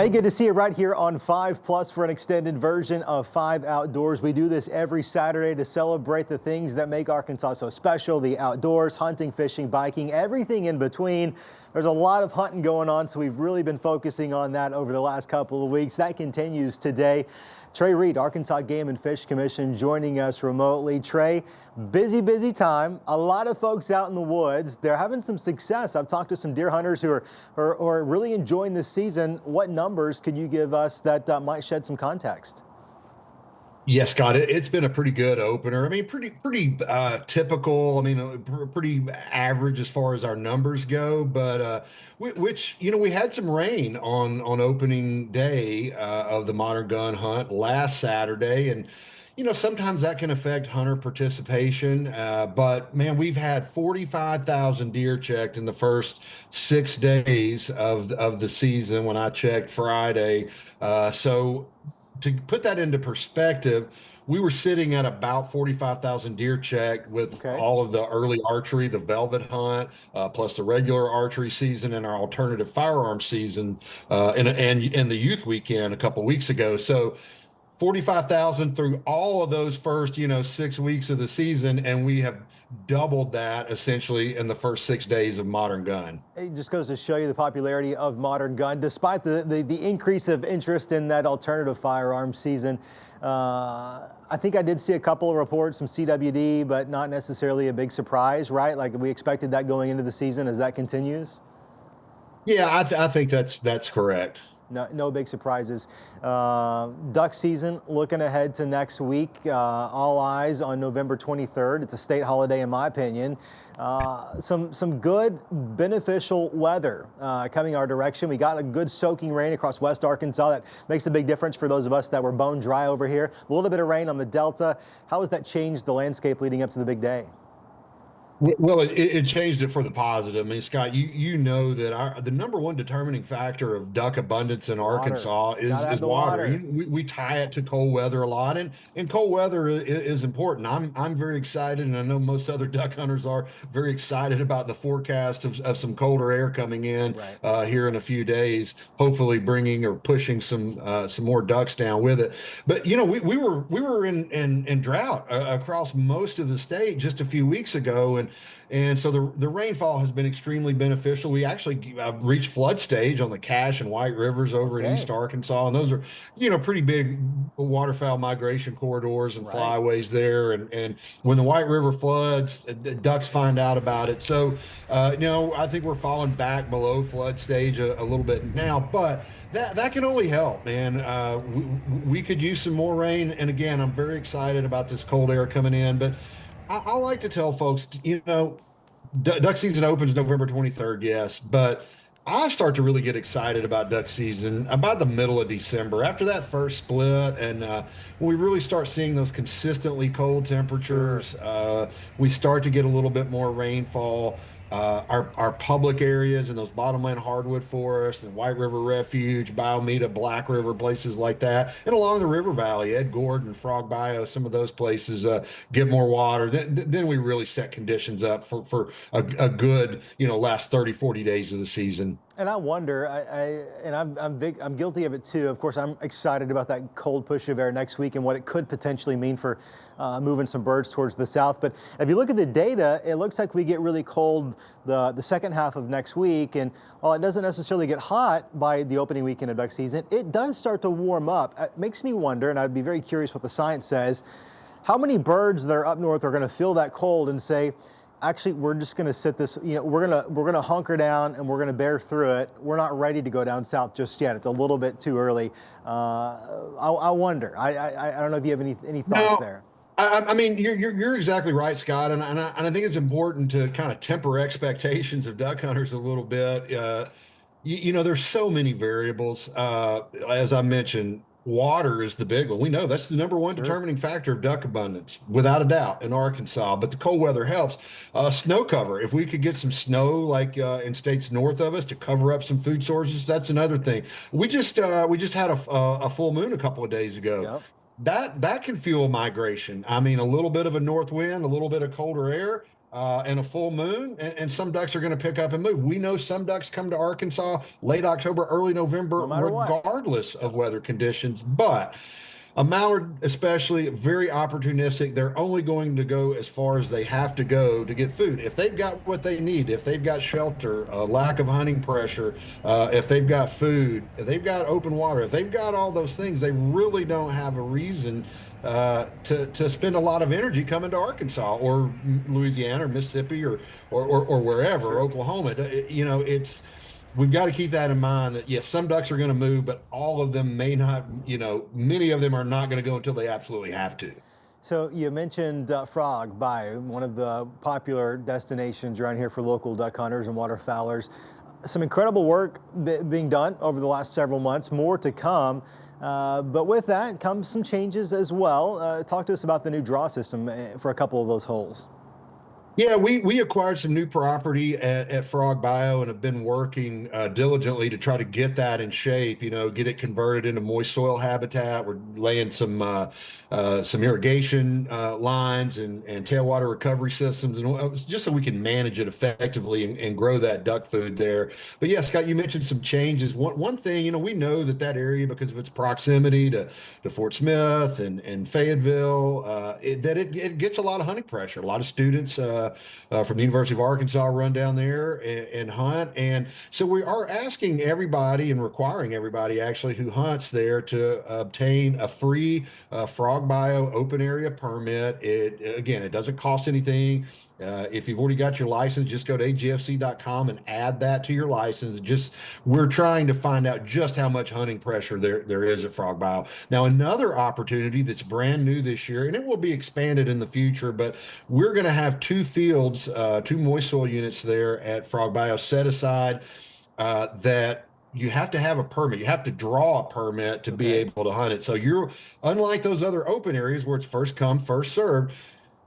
Hey, good to see you right here on 5 Plus for an extended version of 5 Outdoors. We do this every Saturday to celebrate the things that make Arkansas so special, the outdoors, hunting, fishing, biking, everything in between. There's a lot of hunting going on, so we've really been focusing on that over the last couple of weeks. That continues today. Trey Reid, Arkansas Game and Fish Commission, joining us remotely. Trey, busy time. A lot of folks out in the woods. They're having some success. I've talked to some deer hunters who are really enjoying this season. What numbers could you give us that might shed some context? Yes, Scott, it's been a pretty good opener. I mean, pretty typical. I mean, pretty average as far as our numbers go. But which we had some rain on opening day of the modern gun hunt last Saturday, and sometimes that can affect hunter participation. But man, we've had 45,000 deer checked in the first 6 days of the season. When I checked Friday, so to put that into perspective, we were sitting at about 45,000 deer checked with Okay. all of the early archery, the velvet hunt, plus the regular archery season and our alternative firearm season, and the youth weekend a couple weeks ago. So 45,000 through all of those first, 6 weeks of the season, and we have doubled that essentially in the first 6 days of modern gun. It just goes to show you the popularity of modern gun, despite the increase of interest in that alternative firearm season. I think I did see a couple of reports, some CWD, but not necessarily a big surprise, right? Like we expected that going into the season as that continues. Yeah, I think that's correct. No big surprises. Duck season, looking ahead to next week. All eyes on November 23rd. It's a state holiday in my opinion. Some good beneficial weather coming our direction. We got a good soaking rain across West Arkansas. That makes a big difference for those of us that were bone dry over here. A little bit of rain on the Delta. How has that changed the landscape leading up to the big day? Well, it changed it for the positive. I mean, Scott, you know that the number one determining factor of duck abundance in Water. Arkansas Gotta have is the water. water. We tie it to cold weather a lot, and cold weather is important. I'm very excited, and I know most other duck hunters are very excited about the forecast of some colder air coming in Right. here in a few days, hopefully bringing or pushing some more ducks down with it. But we were in drought across most of the state just a few weeks ago, and so the rainfall has been extremely beneficial. We actually reached flood stage on the Cache and White Rivers over in East Okay. Arkansas, and those are pretty big waterfowl migration corridors and Right. flyways there. And when the White River floods, the ducks find out about it. So I think we're falling back below flood stage a little bit now, but that can only help, man. We could use some more rain, and again, I'm very excited about this cold air coming in, but I like to tell folks, duck season opens November 23rd, yes, but I start to really get excited about duck season about the middle of December. After that first split, and when we really start seeing those consistently cold Sure. temperatures, we start to get a little bit more rainfall. Our public areas and those bottomland hardwood forests and White River Refuge, Biomeda, Black River, places like that, and along the river valley, Ed Gordon, Frog Bio, some of ththose places get more water. Then we really set conditions up for a good, last 30, 40 days of the season. And I wonder, I'm guilty of it too. Of course, I'm excited about that cold push of air next week and what it could potentially mean for moving some birds towards the south. But if you look at the data, it looks like we get really cold the second half of next week. And while it doesn't necessarily get hot by the opening weekend of duck season, it does start to warm up. It makes me wonder, and I'd be very curious what the science says, how many birds that are up north are going to feel that cold and say, actually, we're just going to sit this, we're going to hunker down and we're going to bear through it. We're not ready to go down south just yet. It's a little bit too early. I wonder. I don't know if you have any thoughts No, there. I mean, you're exactly right, Scott, and I think it's important to kind of temper expectations of duck hunters a little bit. There's so many variables. As I mentioned, water is the big one. We know that's the number one Sure. determining factor of duck abundance, without a doubt, in Arkansas. But the cold weather helps. Snow cover. If we could get some snow, like in states north of us, to cover up some food sources, that's another thing. We just had a full moon a couple of days ago. Yep. That can fuel migration. I mean, a little bit of a north wind, a little bit of colder air. and a full moon, and some ducks are going to pick up and move. We know some ducks come to Arkansas late October, early November, No matter what. regardless of weather conditions. But a mallard, especially, very opportunistic. They're only going to go as far as they have to go to get food. If they've got what they need, if they've got shelter, a lack of hunting pressure, if they've got food, if they've got open water, if they've got all those things, they really don't have a reason to spend a lot of energy coming to Arkansas or Louisiana or Mississippi or wherever, Sure. Oklahoma. It's we've got to keep that in mind that yes, some ducks are going to move, but all of them may not, many of them are not going to go until they absolutely have to. So you mentioned Frog Bayou, one of the popular destinations around here for local duck hunters and waterfowlers. Some incredible work being done over the last several months, more to come. But with that comes some changes as well. Talk to us about the new draw system for a couple of those holes. Yeah, we acquired some new property at Frog Bio and have been working diligently to try to get that in shape. Get it converted into moist soil habitat. We're laying some irrigation lines and tailwater recovery systems, and just so we can manage it effectively and grow that duck food there. But yeah, Scott, you mentioned some changes. One thing, we know that area, because of its proximity to Fort Smith and Fayetteville, it gets a lot of hunting pressure. A lot of students from the University of Arkansas run down there and hunt. And so we are asking everybody and requiring everybody actually who hunts there to obtain a free Frog Bio open area permit. It doesn't cost anything. If you've already got your license, just go to agfc.com and add that to your license. We're trying to find out just how much hunting pressure there is at Frog Bio. Now, another opportunity that's brand new this year, and it will be expanded in the future, but we're going to have two fields, two moist soil units there at Frog Bio set aside that you have to have a permit. You have to draw a permit to be able to hunt it. So you're unlike those other open areas where it's first come, first served.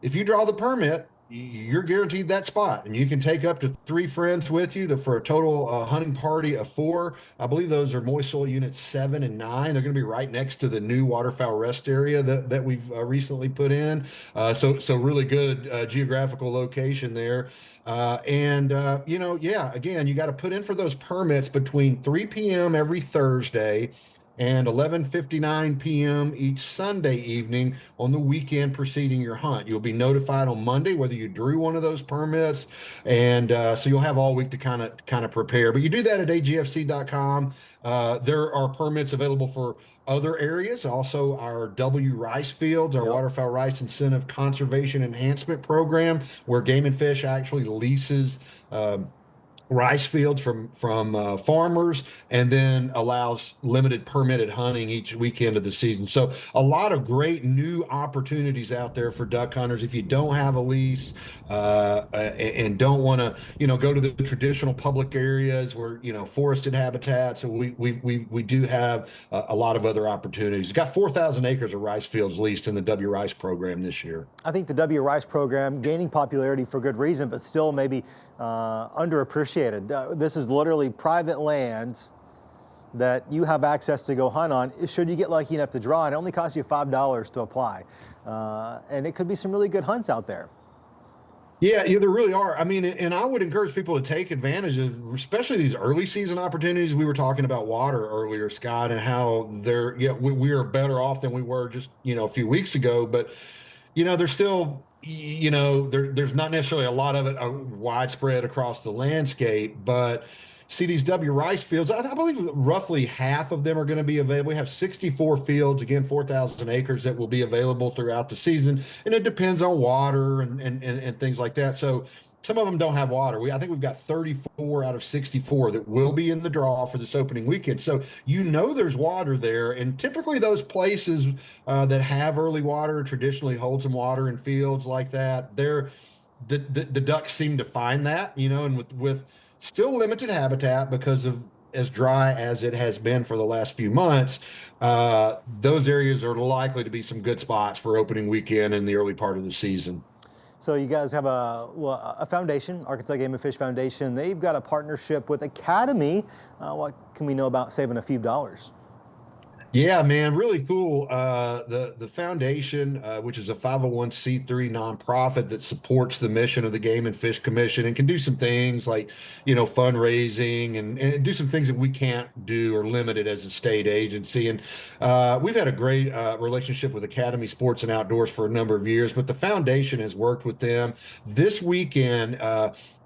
If you draw the permit, you're guaranteed that spot, and you can take up to 3 friends with you for a total hunting party of 4. I believe those are moist soil units 7 and 9. They're going to be right next to the new waterfowl rest area that we've recently put in. So really good geographical location there. Again, you got to put in for those permits between 3 p.m. every Thursday and 11:59 p.m. each Sunday evening on the weekend preceding your hunt. You'll be notified on Monday whether you drew one of those permits, and so you'll have all week to kind of prepare. But you do that at agfc.com. There are permits available for other areas, also our W Rice Fields, our Waterfowl Rice Incentive Conservation Enhancement Program, where Game and Fish actually leases rice fields from farmers, and then allows limited permitted hunting each weekend of the season. So a lot of great new opportunities out there for duck hunters. If you don't have a lease and don't want to go to the traditional public areas where forested habitats, so we do have a lot of other opportunities. We've got 4,000 acres of rice fields leased in the W Rice program this year. I think the W Rice program gaining popularity for good reason, but still maybe underappreciated. This is literally private land that you have access to go hunt on. Should you get lucky enough to draw, it only costs you $5 to apply. And it could be some really good hunts out there. Yeah, there really are. I mean, and I would encourage people to take advantage of, especially these early season opportunities. We were talking about water earlier, Scott, and how we are better off than we were just, a few weeks ago. But, there's still, there's not necessarily a lot of it widespread across the landscape, but see these W Rice fields, I believe roughly half of them are going to be available. We have 64 fields, again, 4,000 acres that will be available throughout the season. And it depends on water and things like that. So some of them don't have water. I think we've got 34 out of 64 that will be in the draw for this opening weekend. So there's water there. And typically those places that have early water traditionally hold some water in fields like that. The ducks seem to find that, and with still limited habitat because of as dry as it has been for the last few months, those areas are likely to be some good spots for opening weekend in the early part of the season. So you guys have a foundation, Arkansas Game and Fish Foundation. They've got a partnership with Academy. What can we know about saving a few dollars? Yeah, man, really cool. The foundation, which is a 501c3 nonprofit that supports the mission of the Game and Fish Commission and can do some things like, fundraising and do some things that we can't do or limited as a state agency. And we've had a great relationship with Academy Sports and Outdoors for a number of years, but the foundation has worked with them. This weekend,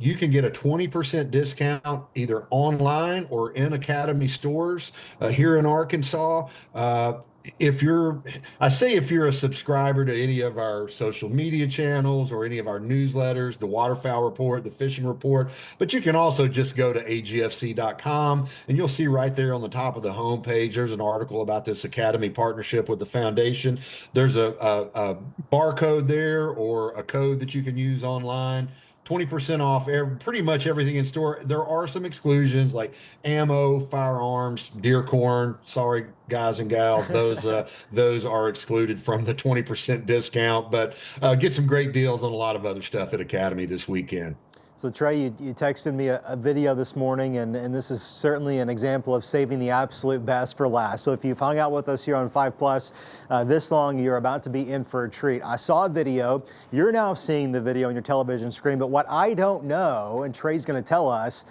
you can get a 20% discount either online or in Academy stores here in Arkansas. Uh, if you're, I say if you're a subscriber to any of our social media channels or any of our newsletters, the Waterfowl Report, the Fishing Report, but you can also just go to agfc.com and you'll see right there on the top of the homepage, there's an article about this Academy partnership with the foundation. There's a barcode there or a code that you can use online. 20% off pretty much everything in store. There are some exclusions like ammo, firearms, deer corn. Sorry, guys and gals, those are excluded from the 20% discount. But get some great deals on a lot of other stuff at Academy this weekend. So Trey, you texted me a video this morning, and this is certainly an example of saving the absolute best for last. So if you've hung out with us here on 5 Plus this long, you're about to be in for a treat. I saw a video. You're now seeing the video on your television screen, but what I don't know, and Trey's going to tell us,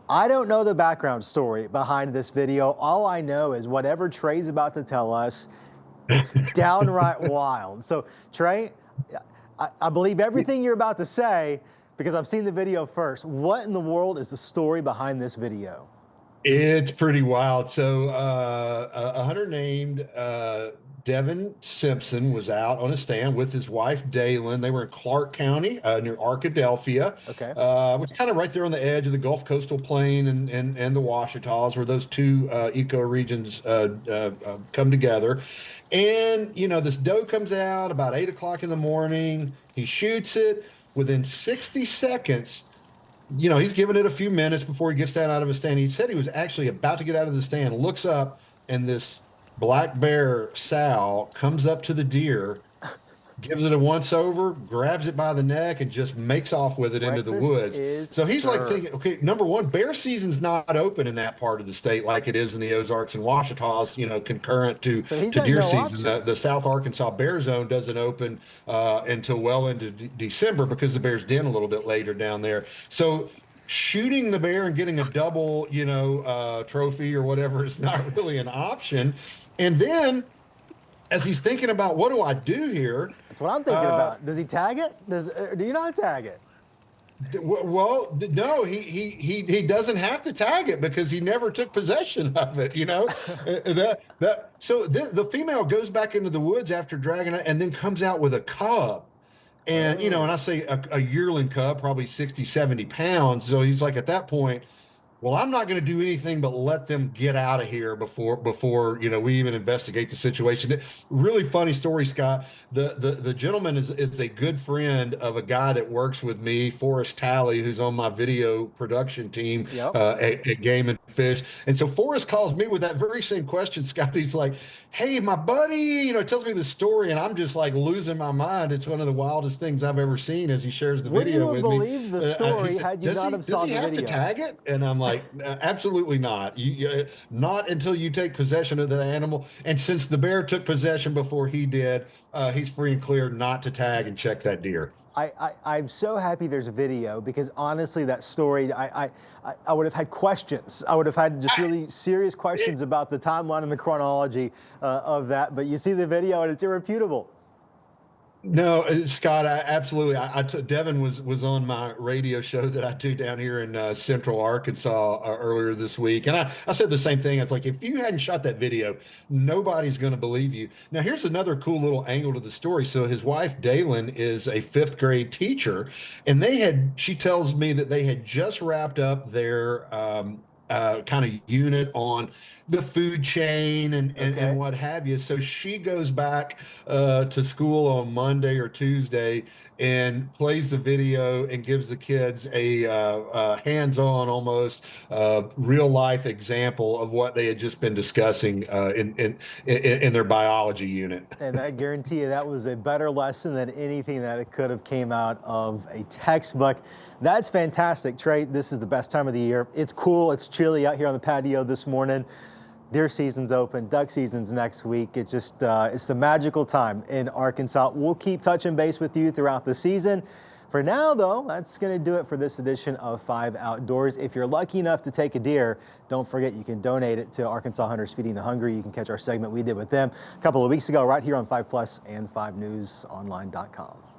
I don't know the background story behind this video. All I know is whatever Trey's about to tell us, it's downright wild. So Trey, I believe everything you're about to say, because I've seen the video first. What in the world is the story behind this video? It's pretty wild. So a hunter named Devin Simpson was out on a stand with his wife, Dalen. They were in Clark County near Arkadelphia, Okay. which is kind of right there on the edge of the Gulf Coastal Plain and the Ouachitas, where those two ecoregions come together. And, this doe comes out about 8 o'clock in the morning. He shoots it. Within 60 seconds, he's given it a few minutes before he gets down out of his stand. He said he was actually about to get out of the stand, looks up, and this black bear sow comes up to the deer, gives it a once over, grabs it by the neck, and just makes off with it into the woods. So he's like thinking, okay, number one, bear season's not open in that part of the state like it is in the Ozarks and Ouachitas, concurrent to deer season. The South Arkansas bear zone doesn't open until well into December because the bears den a little bit later down there. So shooting the bear and getting a double, trophy or whatever is not really an option. And then as he's thinking about what do I do here? That's what I'm thinking about. Does he tag it? Do you not tag it? Well, no, he doesn't have to tag it because he never took possession of it. So the female goes back into the woods after dragging it and then comes out with a cub. And, and I say a yearling cub, probably 60, 70 pounds. So he's like, at that point, well, I'm not going to do anything but let them get out of here before we even investigate the situation. Really funny story, Scott. The gentleman is a good friend of a guy that works with me, Forrest Talley, who's on my video production team at Game and Fish. And so Forrest calls me with that very same question, Scott. He's like, "Hey, my buddy," tells me the story, and I'm just like losing my mind. It's one of the wildest things I've ever seen as he shares the video with me. Would you believe the story had you not have saw the video? Does he have to tag it? And I'm like, absolutely not. Not until you take possession of the animal. And since the bear took possession before he did, he's free and clear not to tag and check that deer. I'm so happy there's a video because honestly, that story, I would have had questions. I would have had just really serious questions about the timeline and the chronology of that. But you see the video and it's irrefutable. No, Scott, absolutely. Devin was on my radio show that I do down here in Central Arkansas earlier this week. And I said the same thing. I was like, if you hadn't shot that video, nobody's going to believe you. Now, here's another cool little angle to the story. So his wife, Dalen, is a 5th grade teacher. And she tells me that they had just wrapped up their kind of unit on the food chain and what have you. So she goes back to school on Monday or Tuesday and plays the video and gives the kids a hands-on, almost real-life example of what they had just been discussing in their biology unit. And I guarantee you that was a better lesson than anything that it could have came out of a textbook. That's fantastic, Trey. This is the best time of the year. It's cool. It's chilly out here on the patio this morning. Deer season's open, duck season's next week. It's just, it's the magical time in Arkansas. We'll keep touching base with you throughout the season. For now, though, that's going to do it for this edition of 5 Outdoors. If you're lucky enough to take a deer, don't forget you can donate it to Arkansas Hunters Feeding the Hungry. You can catch our segment we did with them a couple of weeks ago right here on 5 Plus and 5newsonline.com.